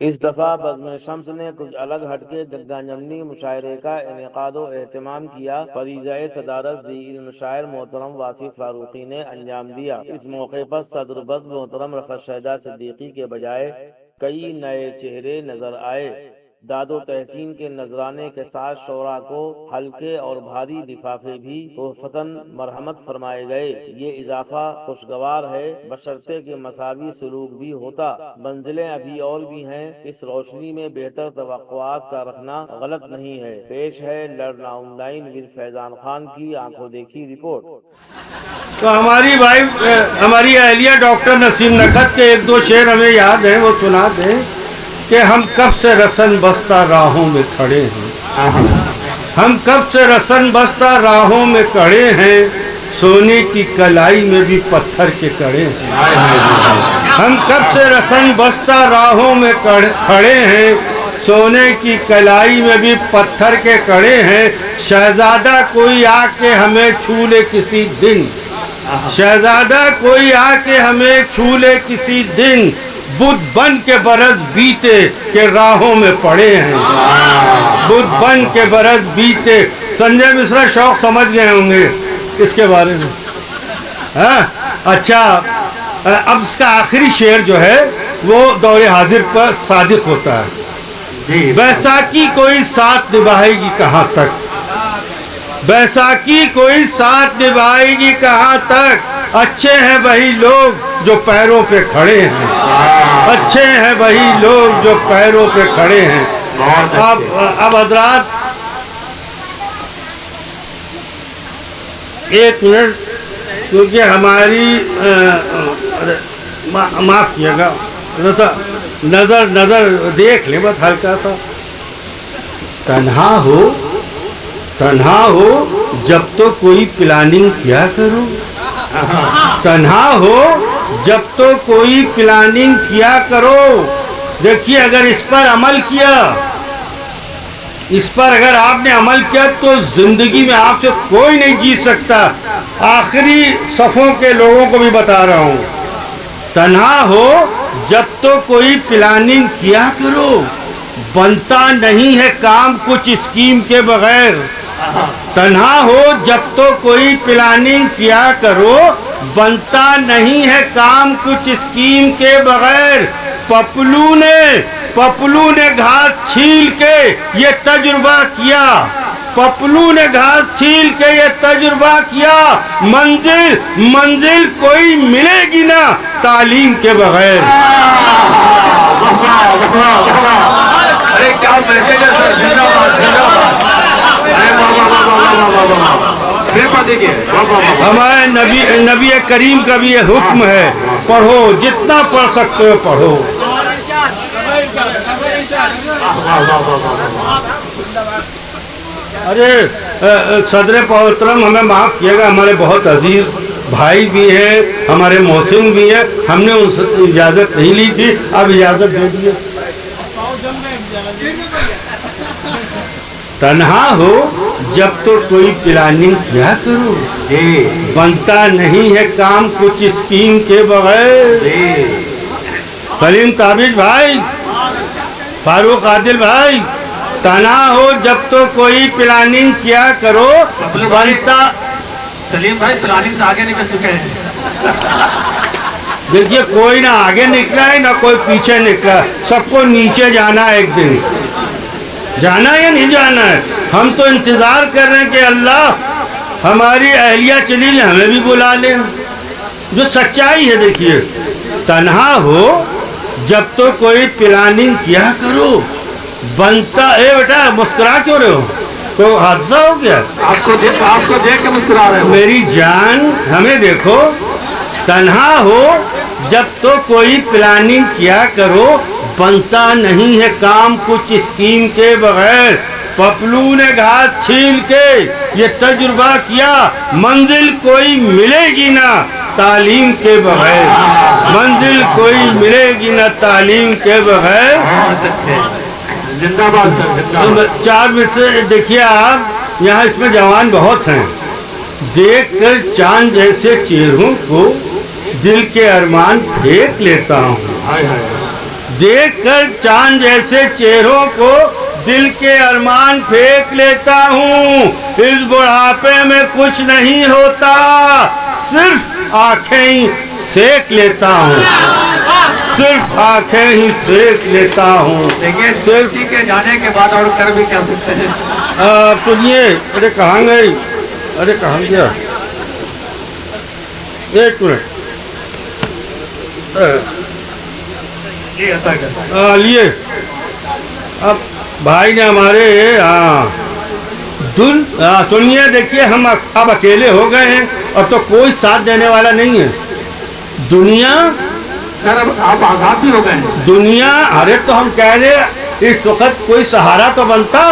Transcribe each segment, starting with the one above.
اس دفعہ بزم شمس نے کچھ الگ ہٹ کے جگہ جمنی مشاعرے کا انعقاد و اہتمام کیا۔ فریضہ صدارت ذی علم شاعر محترم واصف فاروقی نے انجام دیا۔ اس موقع پر صدر بزم محترم رفعت شہداء صدیقی کے بجائے کئی نئے چہرے نظر آئے۔ داد و تحسین کے نذرانے کے ساتھ شعراء کو ہلکے اور بھاری لفافے بھی تحفتاً مرحمت فرمائے گئے۔ یہ اضافہ خوشگوار ہے، بشرطے کہ مساوی سلوک بھی ہوتا۔ منزلیں ابھی اور بھی ہیں، اس روشنی میں بہتر توقعات کا رکھنا غلط نہیں ہے۔ پیش ہے لرن آن لائن ود فیضان خان کی آنکھوں دیکھی رپورٹ۔ تو ہماری اہلیہ ڈاکٹر نسیم نکھت کے ایک دو شعر ہمیں یاد ہیں، وہ سنا دیں کہ ہم کب سے رسن بستہ راہوں میں کھڑے ہیں، ہم کب سے رسن بستہ راہوں میں کھڑے ہیں، سونے کی کلائی میں بھی پتھر کے کڑے ہیں، ہم کب سے رسن بستہ راہوں میں کھڑے ہیں، سونے کی کلائی میں بھی پتھر کے کڑے ہیں، شہزادہ کوئی آ کے ہمیں چھو لے کسی دن، شہزادہ کوئی آ کے ہمیں چھو لے کسی دن، بدھ بن کے برس بیتے کہ راہوں میں پڑے ہیں، بدھ بن کے برس بیتے۔ سنجے مشرا شوق سمجھ گئے ہوں گے اس کے بارے میں۔ اچھا، اب اس کا آخری شعر جو ہے وہ دور حاضر پر صادق ہوتا ہے۔ بیساکھی کوئی ساتھ نبھائے گی کہاں تک، بیساکھی کوئی ساتھ نبھائے گی کہاں تک، اچھے ہیں وہی لوگ جو پیروں پہ کھڑے ہیں، اچھے ہیں وہی لوگ جو پیروں پہ کھڑے ہیں۔ اب حضرات ایک منٹ، کیونکہ ہماری معاف کیے گا، نظر دیکھ لیں بس ہلکا سا۔ تنہا ہو جب تو کوئی پلاننگ کیا کرو، تنہا ہو جب تو کوئی پلاننگ کیا کرو۔ دیکھیے اگر اس پر عمل کیا، اس پر اگر آپ نے عمل کیا تو زندگی میں آپ سے کوئی نہیں جیت سکتا۔ آخری صفوں کے لوگوں کو بھی بتا رہا ہوں، تنہا ہو جب تو کوئی پلاننگ کیا کرو، بنتا نہیں ہے کام کچھ اسکیم کے بغیر، تنہا ہو جب تو کوئی پلاننگ کیا کرو، بنتا نہیں ہے کام کچھ اسکیم کے بغیر۔ پپلو نے گھاس چھیل کے یہ تجربہ کیا، پپلو نے گھاس چھیل کے یہ تجربہ کیا، منزل کوئی ملے گی نا تعلیم کے بغیر۔ ہمارے نبی کریم کا بھی یہ حکم ہے، پڑھو جتنا پڑھ سکتے ہو پڑھو۔ ارے صدر محترم ہمیں معاف کیے گا، ہمارے بہت عزیز بھائی بھی ہیں، ہمارے محسن بھی ہیں، ہم نے ان سے اجازت نہیں لی تھی، اب اجازت دے دیے۔ تنہا ہو جب تو کوئی پلاننگ کیا کرو، بنتا نہیں ہے کام کچھ اسکیم کے بغیر۔ سلیم تابش بھائی، فاروق عادل بھائی، تنہا ہو جب تو کوئی پلاننگ کیا کرو، بنتا۔ سلیم بھائی پلاننگ سے آگے نکل چکے ہیں۔ دیکھیے کوئی نہ آگے نکلا ہے نہ کوئی پیچھے نکلا، سب کو نیچے جانا ہے، ایک دن جانا ہے یا نہیں جانا ہے۔ ہم تو انتظار کر رہے ہیں کہ اللہ ہماری اہلیہ چلی جائے، ہمیں بھی بلا لیں، جو سچائی ہے۔ دیکھیے تنہا ہو جب تو کوئی پلاننگ کیا کرو، بنتا۔ اے بیٹا مسکرا کیوں رہے ہو، کوئی حادثہ ہو گیا؟ آپ کو دیکھ کے مسکرا رہے ہو۔ میری جان ہمیں دیکھو، تنہا ہو جب تو کوئی پلاننگ کیا کرو، بنتا نہیں ہے کام کچھ اسکیم کے بغیر۔ پپلو نے گھاس چھیل کے یہ تجربہ کیا، منزل کوئی ملے گی نہ تعلیم کے بغیر، منزل کوئی ملے گی نہ تعلیم کے بغیر۔ زندہ باد۔ چار میں سے دیکھیے آپ، یہاں اس میں جوان بہت ہیں، دیکھ کر چاند جیسے چہروں کو دل کے ارمان پھینک لیتا ہوں، دیکھ کر چاند جیسے چہروں کو دل کے ارمان پھینک لیتا ہوں. اس بڑھاپے میں کچھ نہیں ہوتا, صرف آنکھیں ہی سیک لیتا ہوں, صرف آنکھیں ہی سیک لیتا ہوں. دیکھیے کسی کے جانے کے بعد اور کر بھی کیا سکتے ہیں. سنیے, ارے کہاں گئی, ارے کہاں گیا, ایک منٹ لیے. اب بھائی نے ہمارے سنیے, دیکھیے ہم اب اکیلے ہو گئے ہیں, اب تو کوئی ساتھ دینے والا نہیں ہے. دنیا سر اب آپ آزاد بھی ہو گئے ہیں. دنیا, ارے تو ہم کہہ رہے اس وقت کوئی سہارا تو بنتا,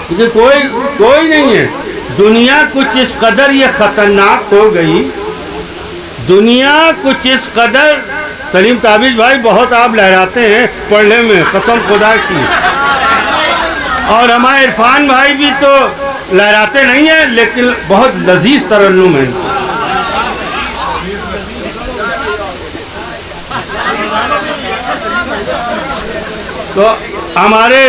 کیونکہ کوئی نہیں ہے. دنیا کچھ اس قدر یہ خطرناک ہو گئی, دنیا کچھ اس قدر. سلیم تابش بھائی بہت آپ لہراتے ہیں پڑھنے میں, قسم خدا کی. اور ہمارے عرفان بھائی بھی تو لہراتے نہیں ہیں, لیکن بہت لذیذ ترنم ہے. تو ہمارے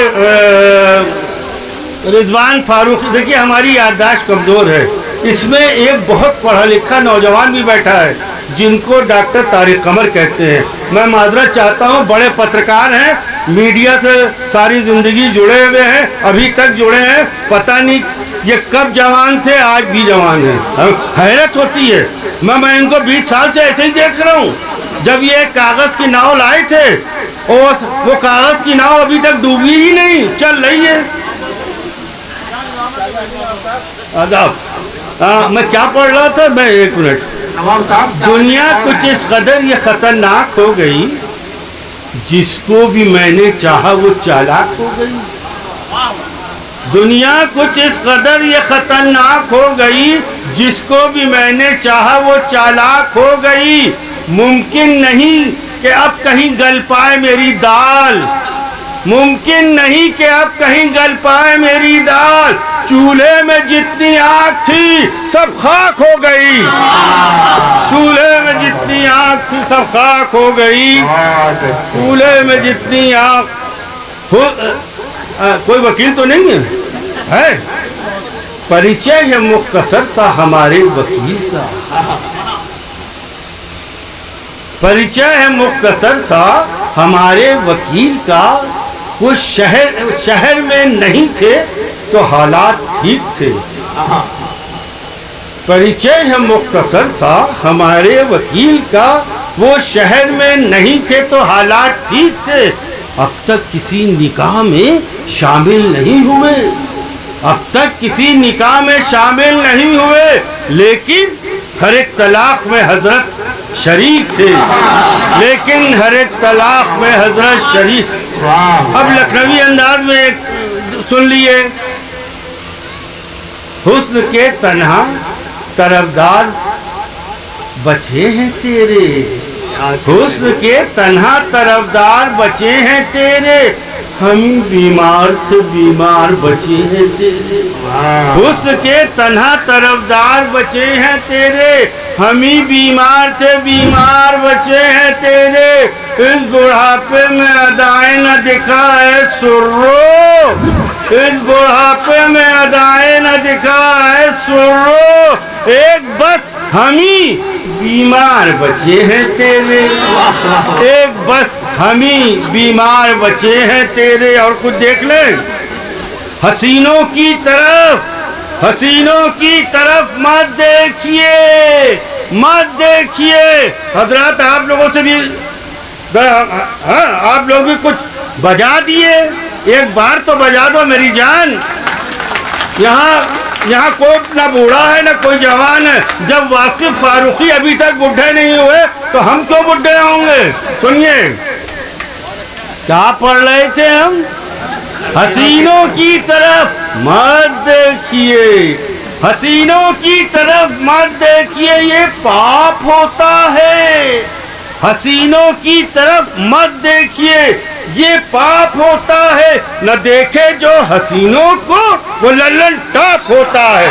رضوان فاروق, دیکھیے ہماری یادداشت کمزور ہے. اس میں ایک بہت پڑھا لکھا نوجوان بھی بیٹھا ہے جن کو ڈاکٹر طارق قمر کہتے ہیں. میں معذرت چاہتا ہوں, بڑے پترکار ہیں, میڈیا سے ساری زندگی جڑے ہوئے ہیں, ابھی تک جڑے ہیں. پتہ نہیں یہ کب جوان تھے, آج بھی جوان ہیں. حیرت ہوتی ہے. میں ان کو 20 سال سے ایسے ہی دیکھ رہا ہوں. جب یہ کاغذ کی ناؤ لائے تھے, اور وہ کاغذ کی ناؤ ابھی تک ڈوبی ہی نہیں, چل رہی ہے. آداب. میں کیا پڑھ رہا تھا, میں ایک منٹ. دنیا کچھ اس قدر یہ خطرناک ہو گئی, جس کو بھی میں نے چاہا وہ چالاک ہو گئی. دنیا کچھ اس قدر یہ خطرناک ہو گئی, جس کو بھی میں نے چاہا وہ چالاک ہو گئی. ممکن نہیں کہ اب کہیں گل پائے میری دال, ممکن نہیں کہ اب کہیں گل پائے میری دال. چولہے میں جتنی آگ تھی سب خاک ہو گئی, چولہے میں جتنی آگ تھی سب خاک ہو گئی. چولہے میں جتنی آگ. کوئی وکیل تو نہیں ہے؟ پریچے ہے مختصر سا ہمارے وکیل کا, پریچے ہے مختصر سا ہمارے وکیل کا. وہ شہر میں نہیں تھے تو حالات ٹھیک تھے. پریچے ہے مختصر سا ہمارے وکیل کا, وہ شہر میں نہیں تھے تو حالات ٹھیک تھے. اب تک کسی نکاح میں شامل نہیں ہوئے, اب تک کسی نکاح میں شامل نہیں ہوئے, لیکن ہر ایک طلاق میں حضرت شریک تھے, لیکن ہر ایک طلاق میں حضرت شریک. اب لکھنوی انداز میں ایک سن لیے. حسن کے تنہا طرفدار بچے ہیں تیرے, حسن کے تنہا طرفدار بچے ہیں تیرے, ہم بیمار تھے بیمار بچے ہیں تیرے. حسن کے تنہا طرفدار بچے ہیں تیرے, ہم ہی بیمار تھے بیمار بچے ہیں تیرے. اس بڑھاپے میں ادائیں نہ دکھائے سرو, اس بڑھاپے میں ادائیں نہ دکھائے سرو. ایک بس ہم ہی بیمار بچے ہیں تیرے, ایک بس ہم ہی بیمار بچے ہیں تیرے. اور کچھ دیکھ لیں, حسینوں کی طرف, حسینوں کی طرف مت دیکھیے, مت دیکھیے. حضرات آپ لوگوں سے بھی, آپ لوگ بھی کچھ بجا دیے, ایک بار تو بجا دو میری جان. یہاں کوئی نہ بوڑھا ہے نہ کوئی جوان ہے. جب واصف فاروقی ابھی تک بڈھے نہیں ہوئے تو ہم کیوں بڈھے ہوں گے. سنیے کیا پڑھ رہے تھے ہم, حسینوں کی طرف مت دیکھیے, حسینوں کی طرف مت دیکھیے, یہ پاپ ہوتا ہے. حسینوں کی طرف مت دیکھیے, یہ پاپ ہوتا ہے. نہ دیکھے جو حسینوں کو وہ للن ٹاپ ہوتا ہے.